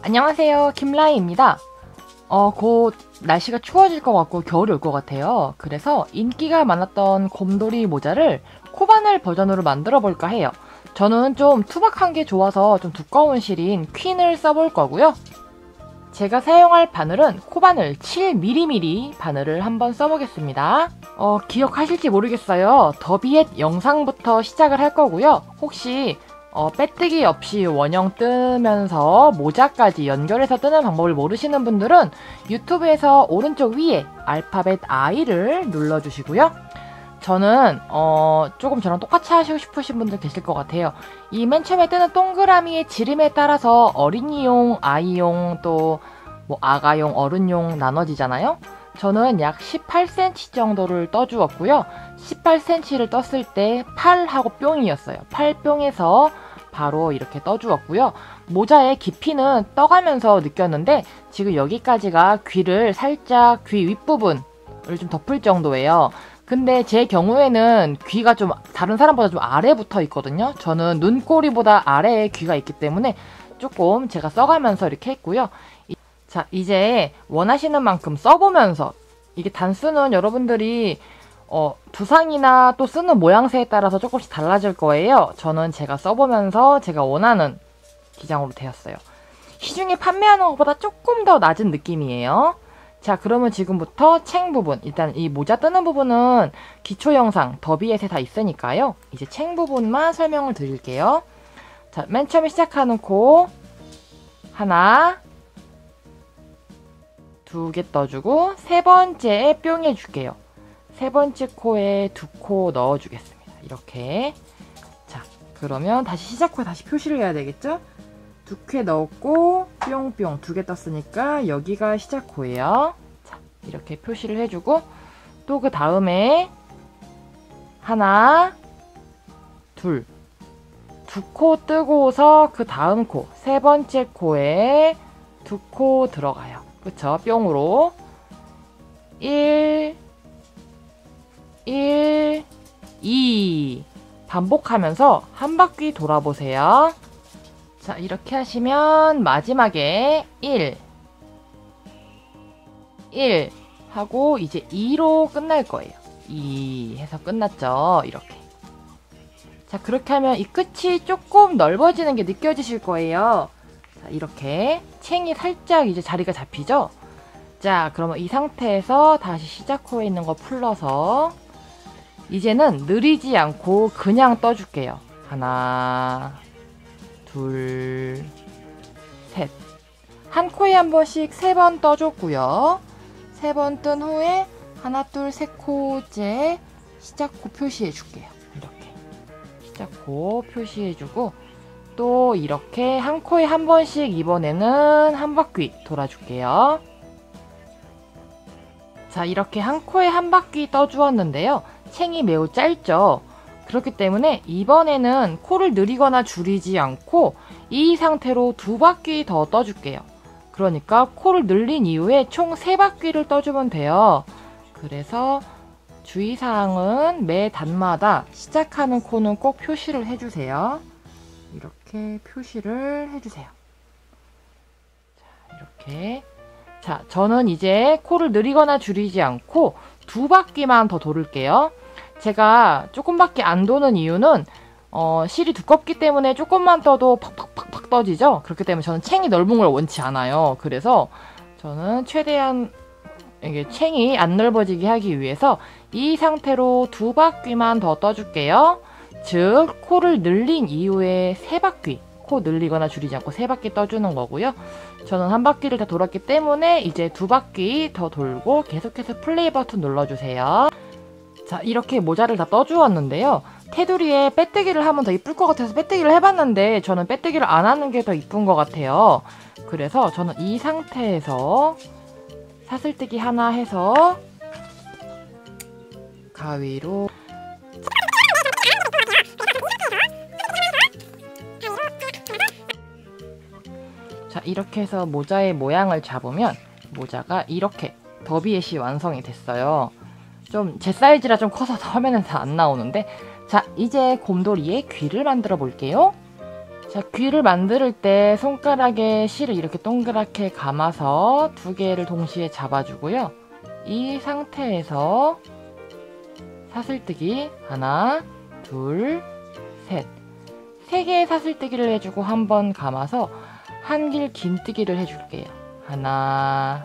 안녕하세요, 김라이입니다. 곧 날씨가 추워질 것 같고 겨울이 올 것 같아요. 그래서 인기가 많았던 곰돌이 모자를 코바늘 버전으로 만들어 볼까 해요. 저는 좀 투박한 게 좋아서 좀 두꺼운 실인 퀸을 써볼 거고요. 제가 사용할 바늘은 코바늘 7mm 바늘을 한번 써보겠습니다. 기억하실지 모르겠어요. 더비엣 영상부터 시작을 할 거고요. 혹시 빼뜨기 없이 원형 뜨면서 모자까지 연결해서 뜨는 방법을 모르시는 분들은 유튜브에서 오른쪽 위에 알파벳 I를 눌러주시고요. 저는 조금 저랑 똑같이 하시고 싶으신 분들 계실 것 같아요. 이 맨 처음에 뜨는 동그라미의 지름에 따라서 어린이용, 아이용, 또 뭐 아가용, 어른용 나눠지잖아요. 저는 약 18cm 정도를 떠주었고요. 18cm를 떴을 때 팔하고 뿅이었어요. 팔뿅에서 바로 이렇게 떠주었고요. 모자의 깊이는 떠가면서 느꼈는데 지금 여기까지가 귀를 살짝 귀 윗부분을 좀 덮을 정도예요. 근데 제 경우에는 귀가 좀 다른 사람보다 좀 아래 붙어 있거든요. 저는 눈꼬리보다 아래에 귀가 있기 때문에 조금 제가 써가면서 이렇게 했고요. 자, 이제 원하시는 만큼 써보면서, 이게 단수는 여러분들이 두상이나 또 쓰는 모양새에 따라서 조금씩 달라질 거예요. 저는 제가 써보면서 제가 원하는 기장으로 되었어요. 시중에 판매하는 것보다 조금 더 낮은 느낌이에요. 자, 그러면 지금부터 챙 부분, 일단 이 모자 뜨는 부분은 기초 영상 더비엣에 다 있으니까요. 이제 챙 부분만 설명을 드릴게요. 자, 맨 처음에 시작하는 코 하나, 두 개 떠주고 세 번째에 뿅 해줄게요. 세 번째 코에 두 코 넣어주겠습니다. 이렇게. 자, 그러면 다시 시작 코에 다시 표시를 해야 되겠죠? 두 개 넣었고 뿅뿅 두 개 떴으니까 여기가 시작 코예요. 자, 이렇게 표시를 해주고 또 그 다음에 하나, 둘, 두 코 뜨고서 그 다음 코, 세 번째 코에 두 코 들어가요. 그쵸? 뿅으로 1, 2 반복하면서 한 바퀴 돌아보세요. 자, 이렇게 하시면 마지막에 1 하고 이제 2로 끝날 거예요. 2 해서 끝났죠? 이렇게. 자, 그렇게 하면 이 끝이 조금 넓어지는 게 느껴지실 거예요. 자, 이렇게 챙이 살짝 이제 자리가 잡히죠? 자, 그러면 이 상태에서 다시 시작 코에 있는 거 풀러서 이제는 느리지 않고 그냥 떠줄게요. 하나, 둘, 셋. 한 코에 한 번씩 3번 떠줬고요. 3번 뜬 후에 하나, 둘, 셋 코째 시작 코 표시해 줄게요. 이렇게 시작 코 표시해주고 또 이렇게 한 코에 한 번씩 이번에는 한 바퀴 돌아줄게요. 자, 이렇게 한 코에 한 바퀴 떠주었는데요. 챙이 매우 짧죠. 그렇기 때문에 이번에는 코를 늘리거나 줄이지 않고 이 상태로 2바퀴 더 떠줄게요. 그러니까 코를 늘린 이후에 총 3바퀴를 떠주면 돼요. 그래서 주의사항은 매 단마다 시작하는 코는 꼭 표시를 해주세요. 이렇게 표시를 해주세요. 자, 이렇게. 자, 저는 이제 코를 늘리거나 줄이지 않고 2바퀴만 더 돌을게요. 제가 조금밖에 안 도는 이유는 실이 두껍기 때문에 조금만 떠도 팍팍팍팍 떠지죠. 그렇기 때문에 저는 챙이 넓은 걸 원치 않아요. 그래서 저는 최대한 이게 챙이 안 넓어지게 하기 위해서 이 상태로 2바퀴만 더 떠줄게요. 즉 코를 늘린 이후에 3바퀴, 코 늘리거나 줄이지 않고 3바퀴 떠주는 거고요. 저는 한 바퀴를 다 돌았기 때문에 이제 2바퀴 더 돌고 계속해서 플레이 버튼 눌러주세요. 자, 이렇게 모자를 다 떠주었는데요. 테두리에 빼뜨기를 하면 더 이쁠 것 같아서 빼뜨기를 해봤는데 저는 빼뜨기를 안 하는 게 더 이쁜 것 같아요. 그래서 저는 이 상태에서 사슬뜨기 하나 해서 가위로 자, 이렇게 해서 모자의 모양을 잡으면 모자가 이렇게 더비엣이 완성이 됐어요. 좀 제 사이즈라 좀 커서 화면에서 안 나오는데 자, 이제 곰돌이의 귀를 만들어 볼게요. 자, 귀를 만들 때 손가락에 실을 이렇게 동그랗게 감아서 두 개를 동시에 잡아주고요. 이 상태에서 사슬뜨기 하나, 둘, 셋. 세 개의 사슬뜨기를 해주고 한 번 감아서 한길 긴뜨기를 해줄게요. 하나,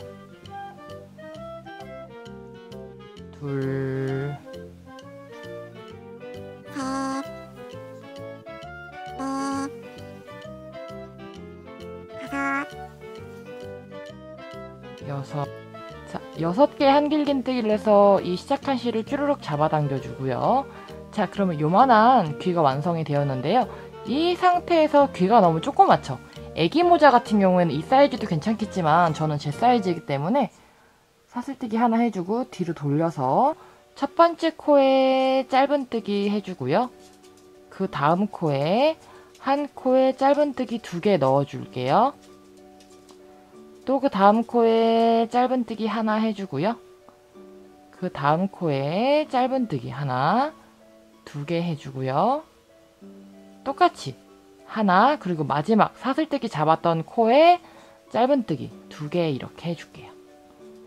둘, 셋, 넷, 다섯, 여섯. 자, 6개 한길 긴뜨기를 해서 이 시작한 실을 쭈르륵 잡아당겨주고요. 자, 그러면 요만한 귀가 완성이 되었는데요. 이 상태에서 귀가 너무 조그맣죠? 애기 모자 같은 경우에는 이 사이즈도 괜찮겠지만 저는 제 사이즈이기 때문에 사슬뜨기 하나 해주고 뒤로 돌려서 첫 번째 코에 짧은뜨기 해주고요. 그 다음 코에 한 코에 짧은뜨기 2개 넣어줄게요. 또 그 다음 코에 짧은뜨기 하나 해주고요. 그 다음 코에 짧은뜨기 하나, 2개 해주고요. 똑같이 하나, 그리고 마지막 사슬뜨기 잡았던 코에 짧은뜨기 2개 이렇게 해줄게요.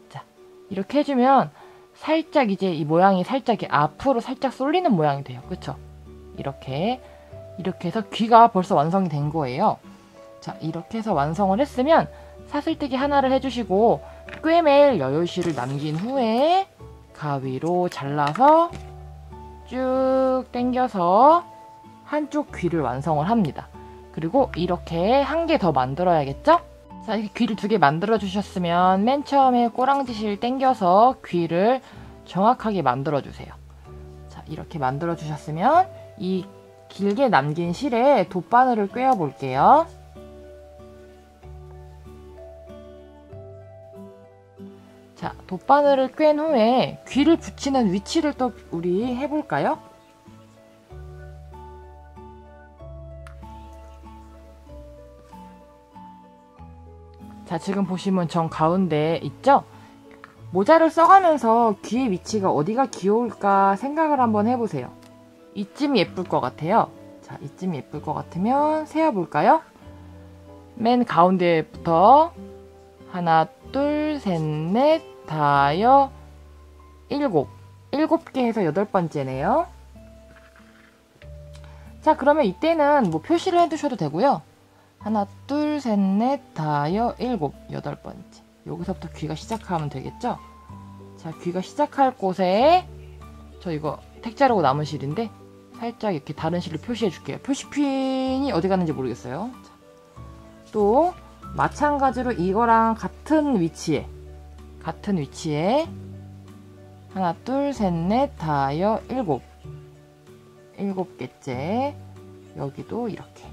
자, 이렇게 해주면 살짝 이제 이 모양이 살짝 앞으로 살짝 쏠리는 모양이 돼요. 그쵸? 이렇게 해서 귀가 벌써 완성이 된 거예요. 자, 이렇게 해서 완성을 했으면 사슬뜨기 하나를 해주시고 꿰맬 여유실을 남긴 후에 가위로 잘라서 쭉 당겨서 한쪽 귀를 완성을 합니다. 그리고 이렇게 한 개 더 만들어야겠죠? 자, 이렇게 귀를 2개 만들어 주셨으면 맨 처음에 꼬랑지실 당겨서 귀를 정확하게 만들어 주세요. 자, 이렇게 만들어 주셨으면 이 길게 남긴 실에 돗바늘을 꿰어 볼게요. 자, 돗바늘을 꿰인 후에 귀를 붙이는 위치를 또 우리 해볼까요? 자, 지금 보시면 정 가운데 있죠? 모자를 써가면서 귀의 위치가 어디가 귀여울까 생각을 한번 해보세요. 이쯤이 예쁠 것 같아요. 자, 이쯤이 예쁠 것 같으면 세어볼까요? 맨 가운데부터 하나, 둘, 셋, 넷, 다여, 일곱. 7개 해서 8번째네요. 자, 그러면 이때는 뭐 표시를 해두셔도 되고요. 하나, 둘, 셋, 넷, 다여, 7, 8번째. 여기서부터 귀가 시작하면 되겠죠? 자, 귀가 시작할 곳에 저 이거 택자르고 남은 실인데 살짝 이렇게 다른 실로 표시해 줄게요. 표시핀이 어디 갔는지 모르겠어요. 자, 또 마찬가지로 이거랑 같은 위치에 하나, 둘, 셋, 넷, 다여, 7개째. 여기도 이렇게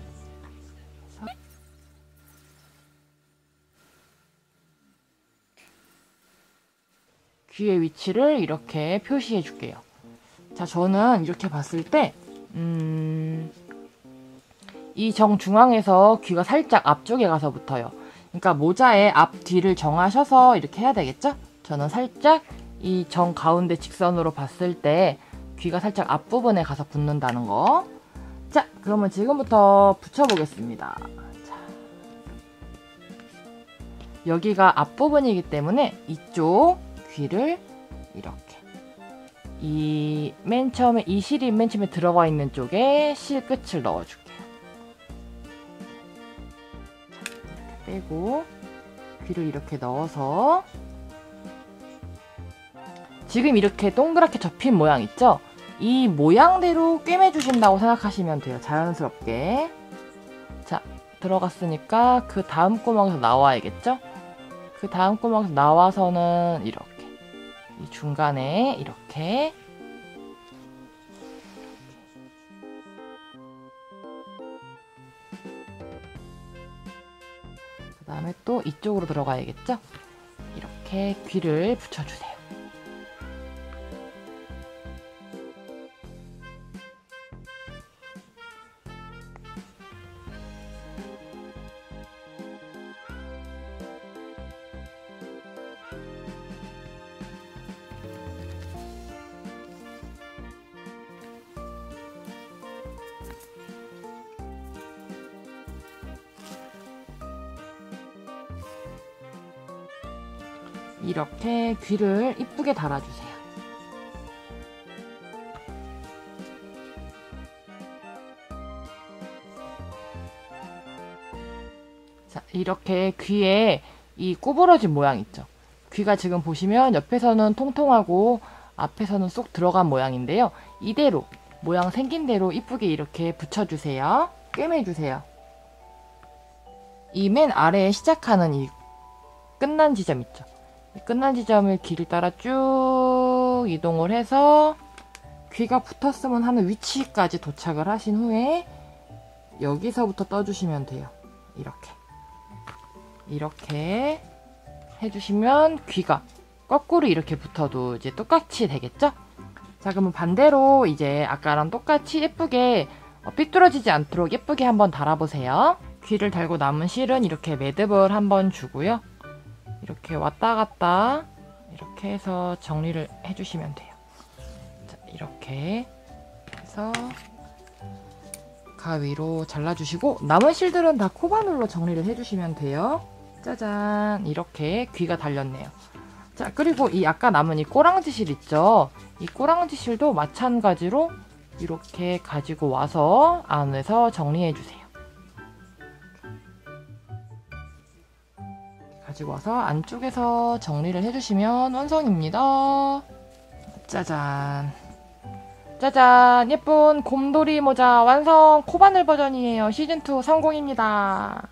귀의 위치를 이렇게 표시해 줄게요. 자, 저는 이렇게 봤을 때 이 정중앙에서 귀가 살짝 앞쪽에 가서 붙어요. 그러니까 모자의 앞뒤를 정하셔서 이렇게 해야 되겠죠? 저는 살짝 이 정 가운데 직선으로 봤을 때 귀가 살짝 앞부분에 가서 붙는다는 거. 자, 그러면 지금부터 붙여보겠습니다. 자, 여기가 앞부분이기 때문에 이쪽 귀를 이렇게 이 맨 처음에 이 실이 맨 처음에 들어가 있는 쪽에 실 끝을 넣어줄게요. 이렇게 빼고 귀를 이렇게 넣어서 지금 이렇게 동그랗게 접힌 모양 있죠? 이 모양대로 꿰매주신다고 생각하시면 돼요. 자연스럽게. 자, 들어갔으니까 그 다음 구멍에서 나와야겠죠? 그 다음 구멍에서 나와서는 이렇게 이 중간에 이렇게 그 다음에 또 이쪽으로 들어가야겠죠? 이렇게 귀를 붙여주세요. 이렇게 귀를 이쁘게 달아주세요. 자, 이렇게 귀에 이 구부러진 모양 있죠? 귀가 지금 보시면 옆에서는 통통하고 앞에서는 쏙 들어간 모양인데요. 이대로 모양 생긴 대로 이쁘게 이렇게 붙여주세요. 꿰매주세요. 이 맨 아래에 시작하는 이 끝난 지점 있죠? 이 끝난 지점을 길을 따라 쭉 이동을 해서 귀가 붙었으면 하는 위치까지 도착을 하신 후에 여기서부터 떠주시면 돼요. 이렇게 해주시면 귀가 거꾸로 이렇게 붙어도 이제 똑같이 되겠죠? 자, 그러면 반대로 이제 아까랑 똑같이 예쁘게 삐뚤어지지 않도록 예쁘게 한번 달아보세요. 귀를 달고 남은 실은 이렇게 매듭을 한번 주고요. 이렇게 왔다 갔다 이렇게 해서 정리를 해주시면 돼요. 자, 이렇게 해서 가위로 잘라주시고 남은 실들은 다 코바늘로 정리를 해주시면 돼요. 짜잔, 이렇게 귀가 달렸네요. 자, 그리고 이 아까 남은 이 꼬랑지 실 있죠? 이 꼬랑지 실도 마찬가지로 이렇게 가지고 와서 안에서 정리해주세요. 가지고 와서 안쪽에서 정리를 해주시면 완성입니다. 짜잔. 짜잔, 예쁜 곰돌이 모자 완성! 코바늘 버전이에요. 시즌2 성공입니다.